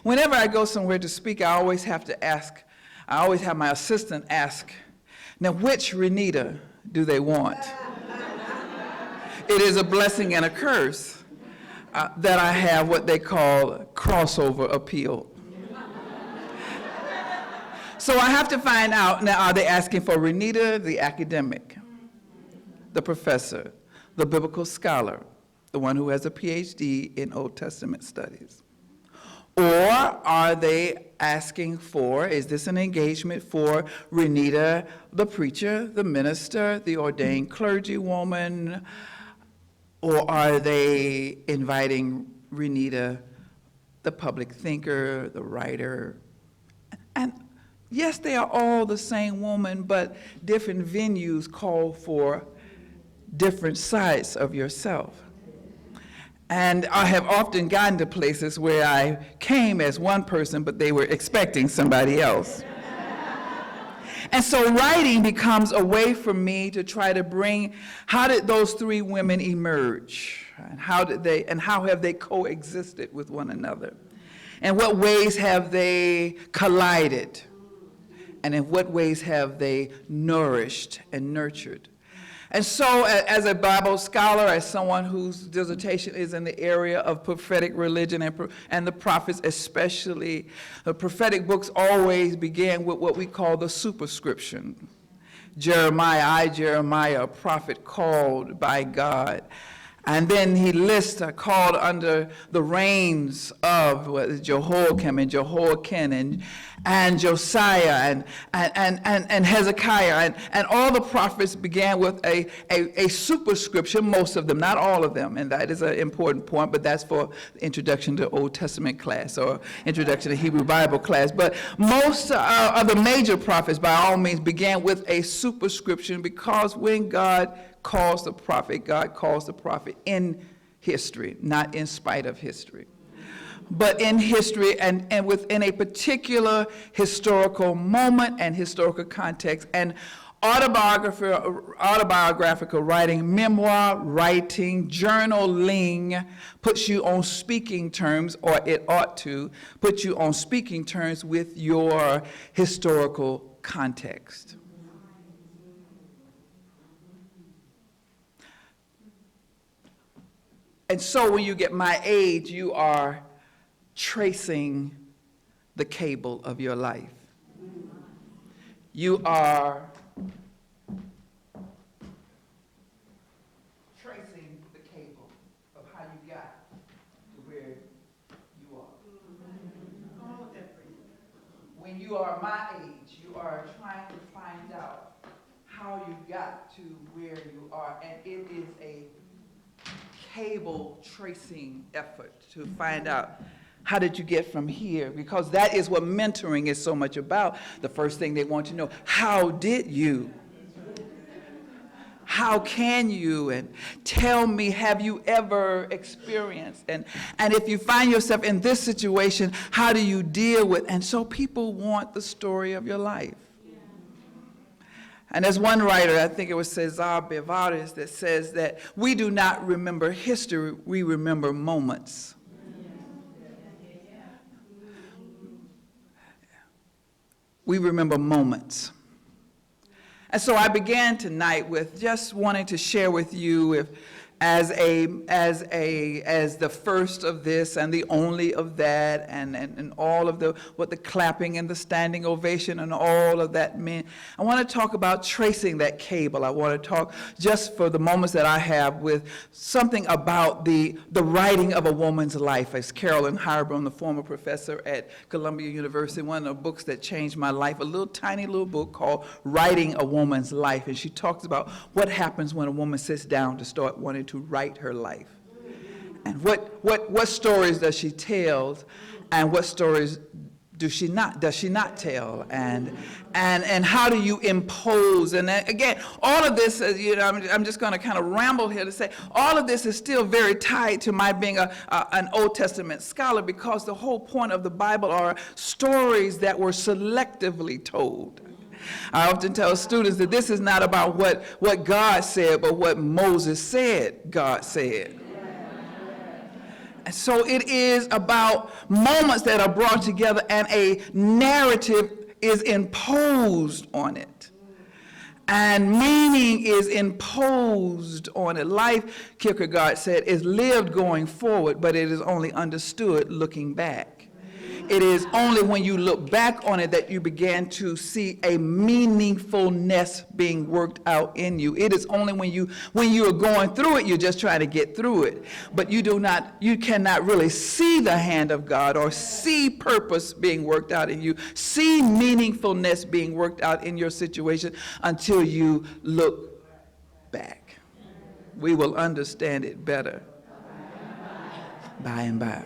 Whenever I go somewhere to speak, I always have my assistant ask, now which Renita do they want? It is a blessing and a curse that I have what they call crossover appeal. So I have to find out, now are they asking for Renita, the academic, the professor, the biblical scholar, the one who has a PhD in Old Testament studies? Or are they asking for, is this an engagement for Renita, the preacher, the minister, the ordained clergywoman? Or are they inviting Renita, the public thinker, the writer? And yes, they are all the same woman, but different venues call for different sides of yourself. And I have often gotten to places where I came as one person, but they were expecting somebody else. And so writing becomes a way for me to try to bring, how did those three women emerge? And how have they coexisted with one another? In what ways have they collided? And in what ways have they nourished and nurtured? And so as a Bible scholar, as someone whose dissertation is in the area of prophetic religion and the prophets especially, the prophetic books always began with what we call the superscription. Jeremiah, a prophet called by God. And then he lists, called under the reigns of Jehoiakim and Jehoiakim and Josiah and Hezekiah. And all the prophets began with a superscription, most of them, not all of them. And that is an important point, but that's for introduction to Old Testament class or introduction to Hebrew Bible class. But most of the major prophets, by all means, began with a superscription, because when God calls the prophet, God calls the prophet in history, not in spite of history, but in history and within a particular historical moment and historical context. And autobiographical writing, memoir writing, journaling puts you on speaking terms, or it ought to put you on speaking terms with your historical context. And so when you get my age, you are tracing the cable of your life. You are tracing the cable of how you got to where you are. When you are my age, you are trying to find out how you got to where you are, and it is a cable tracing effort to find out, how did you get from here? Because that is what mentoring is so much about. The first thing they want to know, how did you? How can you? And tell me, have you ever experienced? And if you find yourself in this situation, how do you deal with? And so people want the story of your life. And there's one writer, I think it was Cesar Vivares, that says that we do not remember history, we remember moments. We remember moments. And so I began tonight with just wanting to share with you, as the first of this and the only of that, and all of the clapping and the standing ovation and all of that meant. I want to talk about tracing that cable. I want to talk, just for the moments that I have, with something about the writing of a woman's life. As Carolyn Highburn, the former professor at Columbia University, one of the books that changed my life, a tiny little book called Writing a Woman's Life. And she talks about what happens when a woman sits down to start wanting to write her life. And what stories does she tell, and what stories does she not tell, and how do you impose? And again, all of this, I'm just going to kind of ramble here to say, all of this is still very tied to my being an Old Testament scholar, because the whole point of the Bible are stories that were selectively told. I often tell students that this is not about what God said, but what Moses said God said. So it is about moments that are brought together and a narrative is imposed on it. And meaning is imposed on it. Life, Kierkegaard said, is lived going forward, but it is only understood looking back. It is only when you look back on it that you begin to see a meaningfulness being worked out in you. It is only when you are going through it, you're just trying to get through it. But you cannot really see the hand of God or see purpose being worked out in you, see meaningfulness being worked out in your situation until you look back. We will understand it better by and by.